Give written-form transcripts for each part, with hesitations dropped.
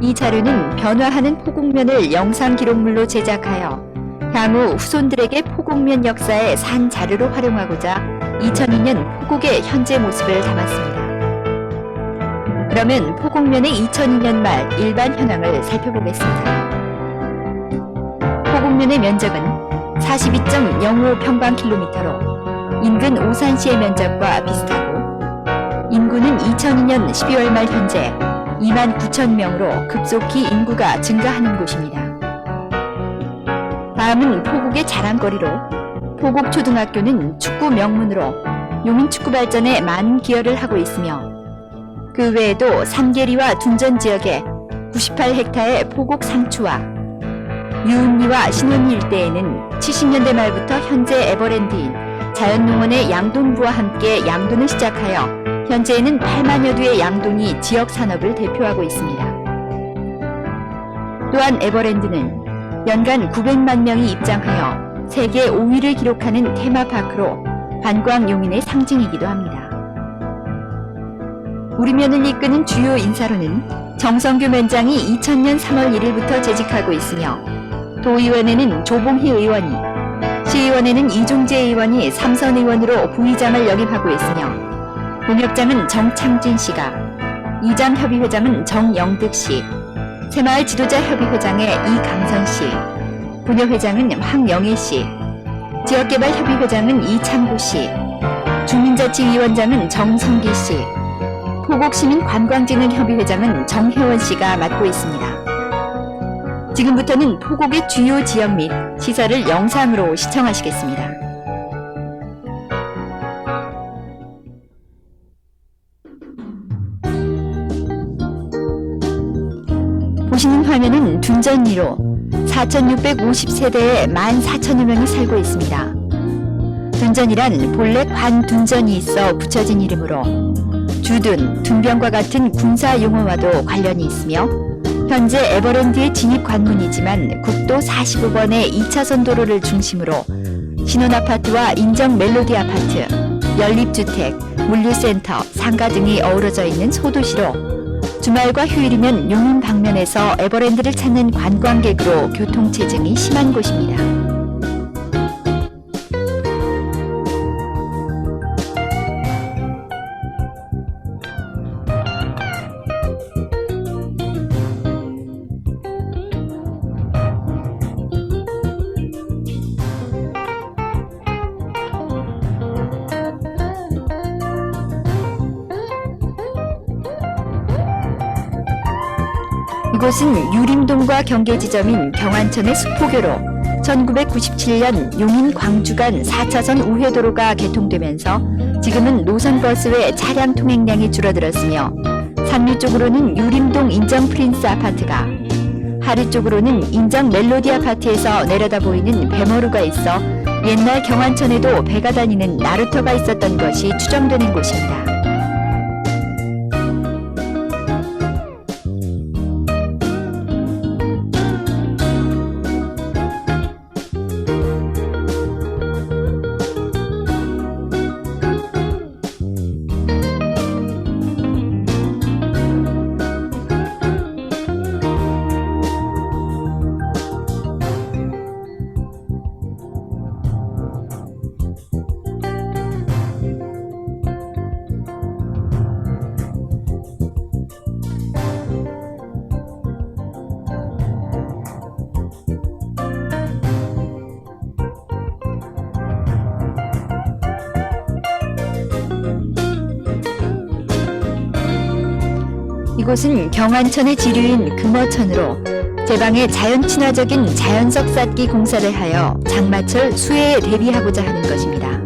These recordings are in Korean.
이 자료는 변화하는 포곡면을 영상 기록물로 제작하여 향후 후손들에게 포곡면 역사의 산 자료로 활용하고자 2002년 포곡의 현재 모습을 담았습니다. 그러면 포곡면의 2002년 말 일반 현황을 살펴보겠습니다. 포곡면의 면적은 42.05평방킬로미터로 인근 오산시의 면적과 비슷하고 인구는 2002년 12월 말 현재 29,000명으로 급속히 인구가 증가하는 곳입니다. 다음은 포곡의 자랑거리로 포곡초등학교는 축구 명문으로 용인축구 발전에 많은 기여를 하고 있으며 그 외에도 삼계리와 둔전 지역에 98헥타의 포곡 상추와 유은리와 신원리 일대에는 70년대 말부터 현재 에버랜드인 자연농원의 양돈부와 함께 양돈을 시작하여 현재에는 8만여 두의 양돈이 지역 산업을 대표하고 있습니다. 또한 에버랜드는 연간 900만 명이 입장하여 세계 5위를 기록하는 테마파크로 관광 용인의 상징이기도 합니다. 우리면을 이끄는 주요 인사로는 정성규 면장이 2000년 3월 1일부터 재직하고 있으며 도의원에는 조봉희 의원이, 시의원에는 이종재 의원이 삼선 의원으로 부의장을 역임하고 있으며 본협장은 정창진 씨가, 이장협의회장은 정영득 씨, 새마을 지도자협의회장의 이강선 씨, 부녀회장은 황영애 씨, 지역개발협의회장은 이창구 씨, 주민자치위원장은 정성기 씨, 포곡시민관광진흥협의회장은 정혜원 씨가 맡고 있습니다. 지금부터는 포곡의 주요 지역 및 시설을 영상으로 시청하시겠습니다. 보시는 화면은 둔전리로 4,650세대에 14,000여 명이 살고 있습니다. 둔전이란 본래 관둔전이 있어 붙여진 이름으로 주둔, 둔병과 같은 군사 용어와도 관련이 있으며 현재 에버랜드의 진입 관문이지만 국도 45번의 2차선 도로를 중심으로 신혼아파트와 인정 멜로디 아파트, 연립주택, 물류센터, 상가 등이 어우러져 있는 소도시로 주말과 휴일이면 용인 방면에서 에버랜드를 찾는 관광객으로 교통체증이 심한 곳입니다. 이곳은 유림동과 경계지점인 경안천의 수포교로 1997년 용인 광주 간 4차선 우회도로가 개통되면서 지금은 노선버스 외 차량 통행량이 줄어들었으며 상류 쪽으로는 유림동 인정 프린스 아파트가, 하류 쪽으로는 인정 멜로디 아파트에서 내려다 보이는 배머루가 있어 옛날 경안천에도 배가 다니는 나루터가 있었던 것이 추정되는 곳입니다. 이곳은 경안천의 지류인 금어천으로 제방에 자연 친화적인 자연석 쌓기 공사를 하여 장마철 수해에 대비하고자 하는 것입니다.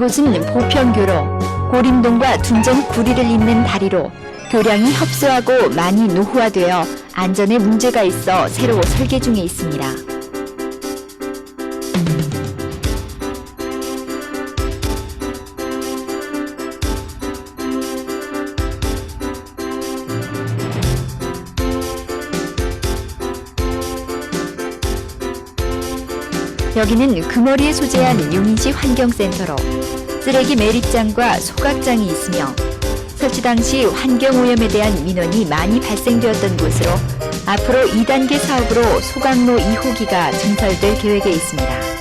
이곳은 보편교로 고림동과 둔전 구리를 잇는 다리로 교량이 협소하고 많이 노후화되어 안전에 문제가 있어 새로 설계 중에 있습니다. 여기는 금어리에 소재한 용인시 환경센터로 쓰레기 매립장과 소각장이 있으며 설치 당시 환경오염에 대한 민원이 많이 발생되었던 곳으로 앞으로 2단계 사업으로 소각로 2호기가 증설될 계획에 있습니다.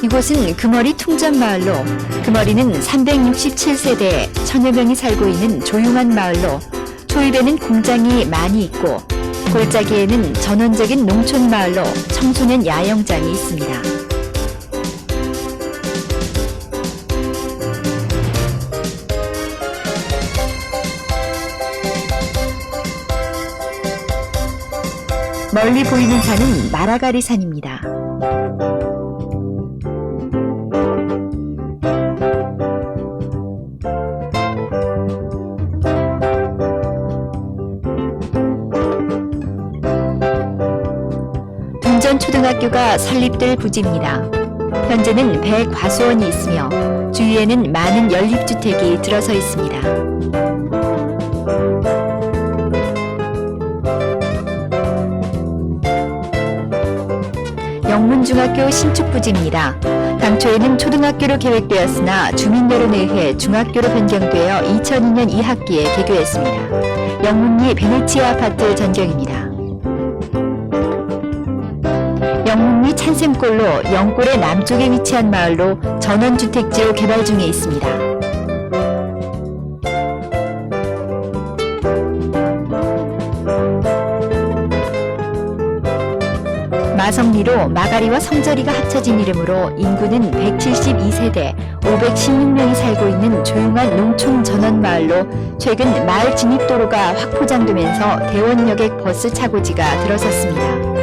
이곳은 금어리 퉁전마을로 금어리는 367세대 1000여 명이 살고 있는 조용한 마을로 초입에는 공장이 많이 있고 골짜기에는 전원적인 농촌 마을로 청소년 야영장이 있습니다. 멀리 보이는 산은 마라가리 산입니다. 둔전초등학교가 설립될 부지입니다. 현재는 100과수원이 있으며 주위에는 많은 연립주택이 들어서 있습니다. 영문중학교 신축부지입니다. 당초에는 초등학교로 계획되었으나 주민여론에 의해 중학교로 변경되어 2002년 2학기에 개교했습니다. 영문리 베네치아 아파트 전경입니다. 영문리 찬샘골로 영골의 남쪽에 위치한 마을로 전원주택지로 개발 중에 있습니다. 마성리로 마가리와 성절이가 합쳐진 이름으로 인구는 172세대 516명이 살고 있는 조용한 농촌 전원마을로 최근 마을 진입도로가 확포장되면서 대원여객 버스 차고지가 들어섰습니다.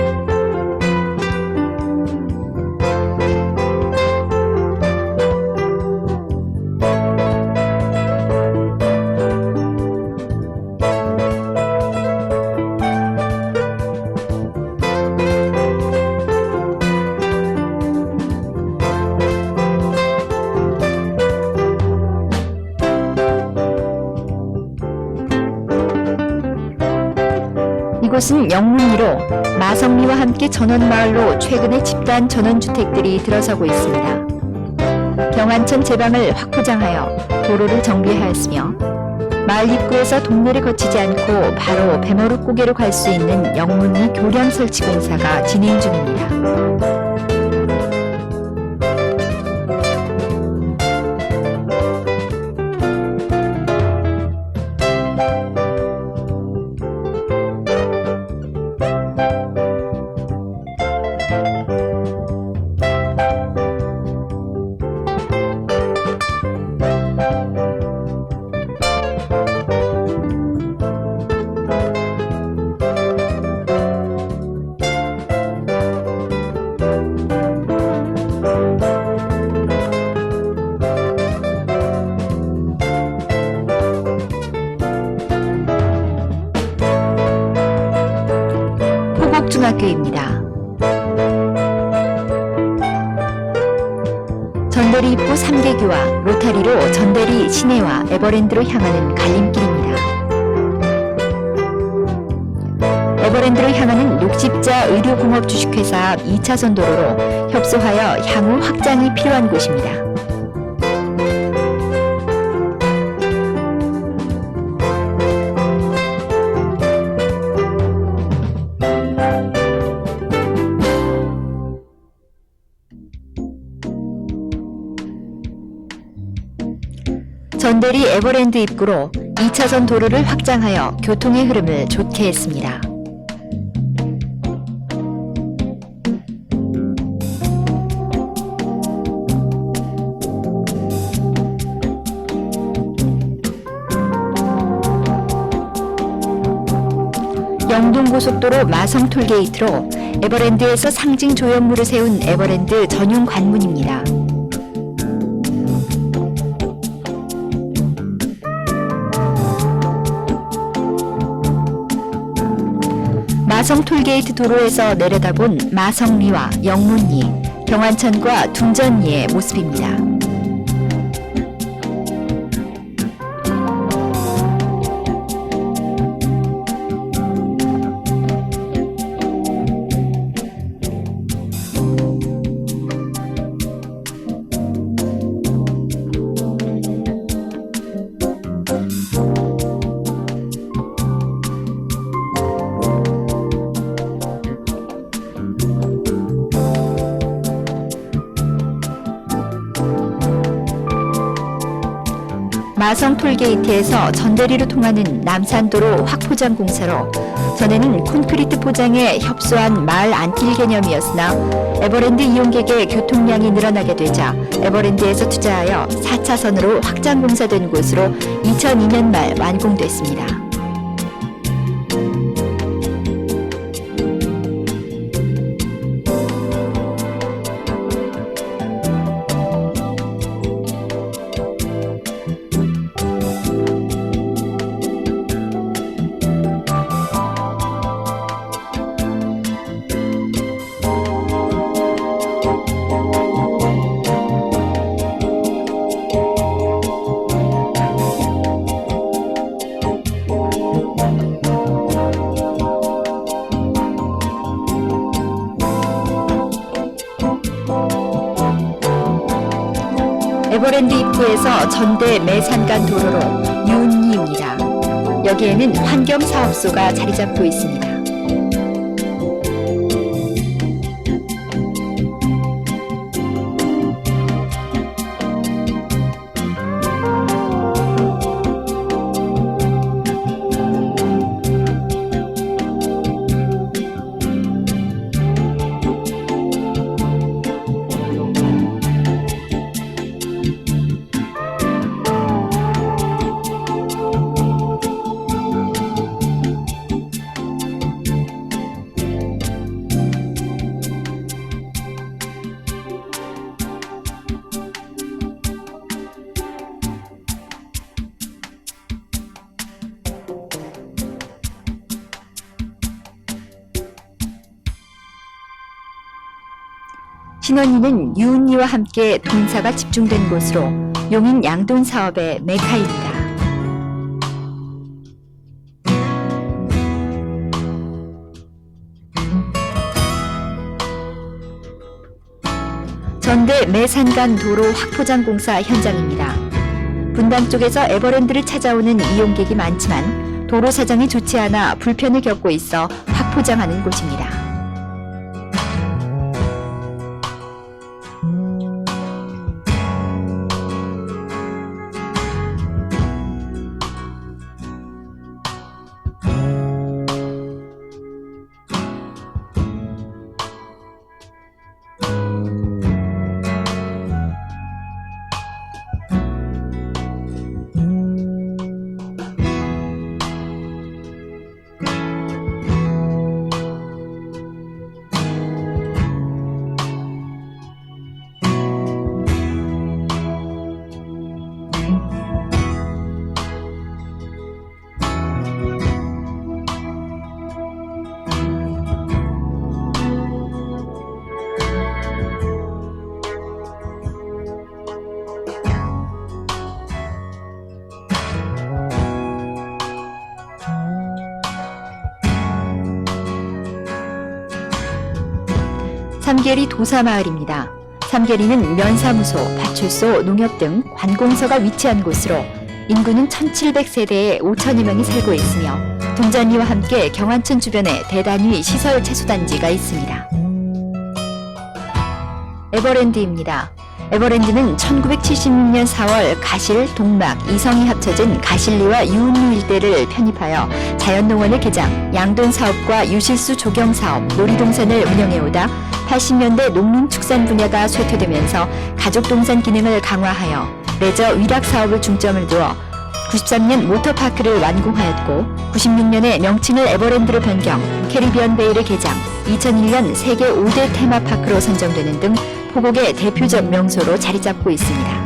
이곳은 영문리로 마성리와 함께 전원마을로 최근에 집단 전원주택들이 들어서고 있습니다. 경안천 제방을 확포장하여 도로를 정비하였으며 마을 입구에서 동네를 거치지 않고 바로 배머루 고개로 갈 수 있는 영문리 교량 설치 공사가 진행 중입니다. 호곡중학교입니다. 전대리 입구 3대교와 로타리로 전대리 시내와 에버랜드로 향하는 갈림길입니다. 에버랜드로 향하는 녹십자 의료공업 주식회사 앞 2차선 도로로 협소하여 향후 확장이 필요한 곳입니다. 전대리 에버랜드 입구로 2차선 도로를 확장하여 교통의 흐름을 좋게 했습니다. 영동고속도로 마성 톨게이트로 에버랜드에서 상징 조형물을 세운 에버랜드 전용 관문입니다. 마성 톨게이트 도로에서 내려다본 마성리와 영문리, 경안천과 둔전리의 모습입니다. 마성 톨게이트에서 전대리로 통하는 남산도로 확포장 공사로 전에는 콘크리트 포장에 협소한 마을 안길 개념이었으나 에버랜드 이용객의 교통량이 늘어나게 되자 에버랜드에서 투자하여 4차선으로 확장 공사된 곳으로 2002년 말 완공됐습니다. 에버랜드 입구에서 전대 매산간 도로로 유은리입니다. 여기에는 환경사업소가 자리 잡고 있습니다. 신원리는 유은리와 함께 동사가 집중된 곳으로 용인 양돈 사업의 메카입니다. 전대 매산간 도로 확포장 공사 현장입니다. 분당 쪽에서 에버랜드를 찾아오는 이용객이 많지만 도로 사정이 좋지 않아 불편을 겪고 있어 확포장하는 곳입니다. 삼계리 도사마을입니다. 삼계리는 면사무소, 파출소, 농협 등 관공서가 위치한 곳으로 인구는 1700세대에 5천여 명이 살고 있으며 둔전리와 함께 경안천 주변에 대단위 시설 채소단지가 있습니다. 에버랜드입니다. 에버랜드는 1976년 4월 가실, 동막, 이성이 합쳐진 가실리와 유은리 일대를 편입하여 자연농원을 개장, 양돈 사업과 유실수 조경 사업, 놀이동산을 운영해오다 80년대 농림축산 분야가 쇠퇴되면서 가족동산 기능을 강화하여 레저 위락 사업을 중점을 두어 93년 모터파크를 완공하였고 96년에 명칭을 에버랜드로 변경, 캐리비언 베이를 개장, 2001년 세계 5대 테마파크로 선정되는 등 포곡의 대표적 명소로 자리 잡고 있습니다.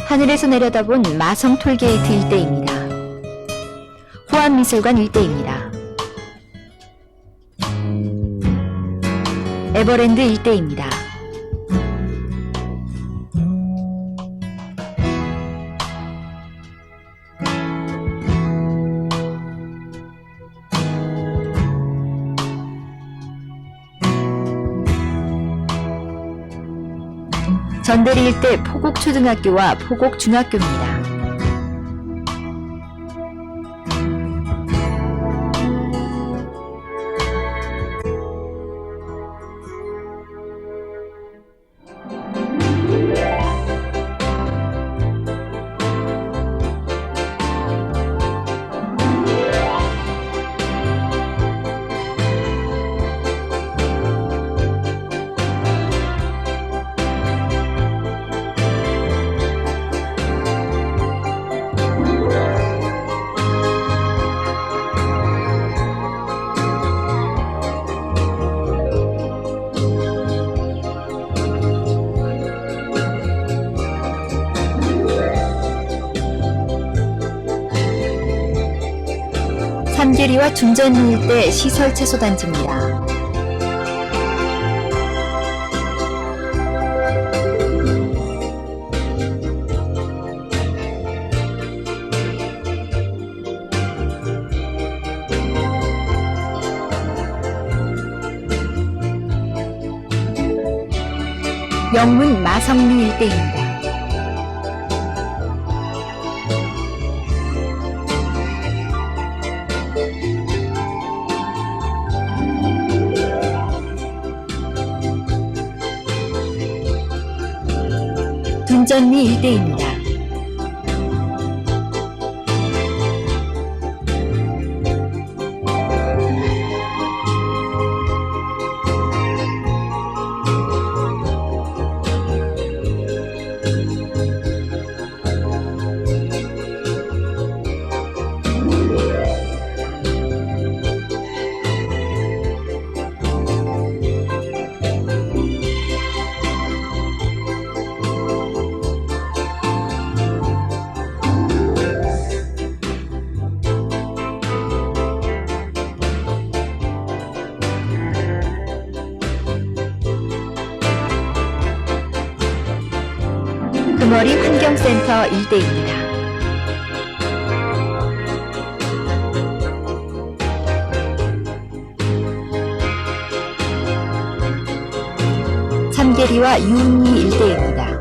하늘에서 내려다본 마성 톨게이트 일대입니다. 호암미술관 일대입니다. 에버랜드 일대입니다. 전대리 일대 포곡초등학교와 포곡중학교입니다. 삼계리와 둔전리 일대 시설 채소단지입니다. 영문 마성리 일대입니다. 둔전리 일대입니다. 금어리 환경센터 일대입니다. 삼계리와 유은리 일대입니다.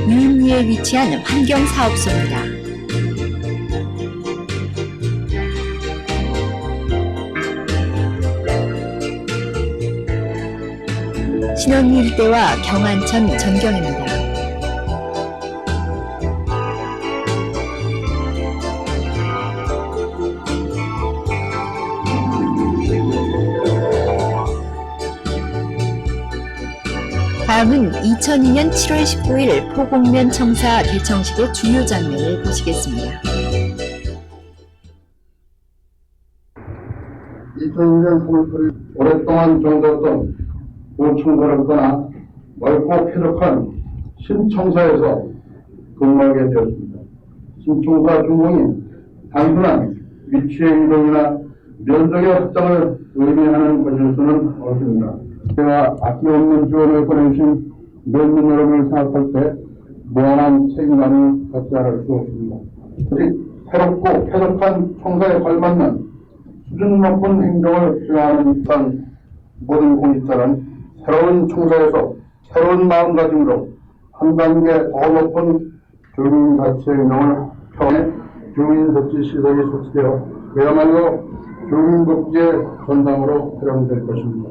유은리에 위치한 환경사업소입니다. 신원리 일대와 경안천 전경입니다. 다음은 2002년 7월 19일 포곡면 청사 개청식의 주요 장면을 보시겠습니다. 2002년 3월 오랫동안 정졌던 구청사를 떠나 넓고 쾌적한 신청사에서 근무하게 되었습니다. 신청사 준공이 단순한 위치의 이동이나 면적의 확장을 의미하는 것일 수는 없습니다. 제가 아낌없는 지원을 보내주신 면민 여러분을 생각할 때 무한한 책임감을 갖지 않을 수 없습니다. 새롭고 쾌적한 청사에 걸맞는 수준 높은 행정을 수행하는 듯한 모든 공직자는 새로운 청사에서 새로운 마음가짐으로 한 단계 더 높은 주민 가치의 운영을 평해 주민복지 시설이 설치되어 그야말로 주민복지의 전당으로 활용될 것입니다.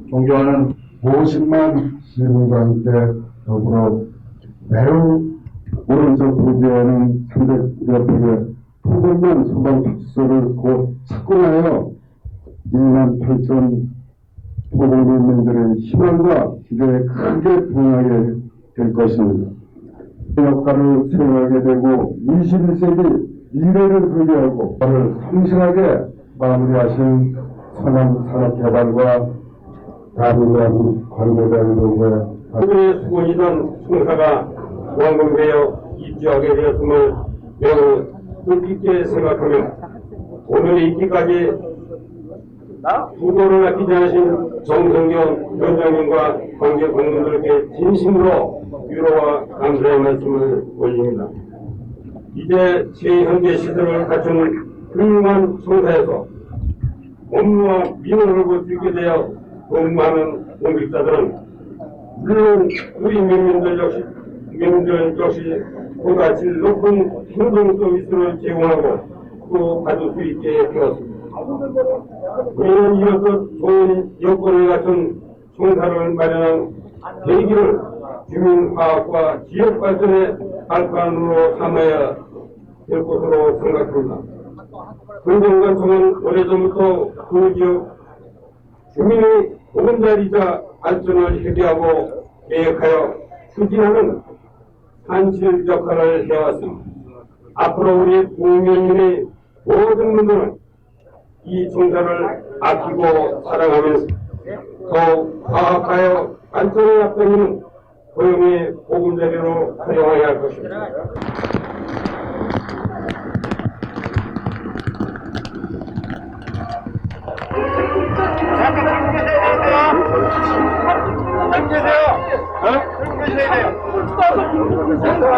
존경하는 50만 시민과 함께 더불어 매우 오른쪽 부지에는 300여 평의 토공면 소방 파출소를 곧 착공하여 2만 8천 토공민들의 희망과 기대에 크게 부응하게 될 것입니다. 그 역할을 수행하게 되고 21세기 미래를 설계하고 그를 성실하게 마무리하신 서남산업개발과 다문화 관계자들과 그들의 수고이던 청사가 완공되어 입주하게 되었음을 매우 뜻깊게 생각하며 오늘 있기까지 부도를 아끼지 않으신 정성경 위원장님과 관계 공무원들께 진심으로 위로와 감사의 말씀을 올립니다. 이제 최현대 시설을 갖춘 훌륭한 청사에서 업무와 민원을 볼 수 있게 되어 근무하는 공직자들은 물론 우리 민민들 역시 보다 질 높은 행정 서비스를 제공하고 또 받을 수 있게 되었습니다. 우리는 이렇듯 좋은 여건을 갖춘 청사를 마련한 계기를 주민화합과 지역발전의 발판으로 삼아야 될 것으로 생각합니다. 근정관청은 오래전부터 그 지역 주민의 보금자리자 발전을 협의하고 계획하여 추진하는 산실 역할을 해왔습니다. 앞으로 우리 국민의 모든 분들은 이 청사를 아끼고 사랑하면서 더욱 화합하여 발전을 앞당기는 고용의 보금자리로 활용해야 할 것입니다. 들고 계세요. 들고 계셔야 돼요.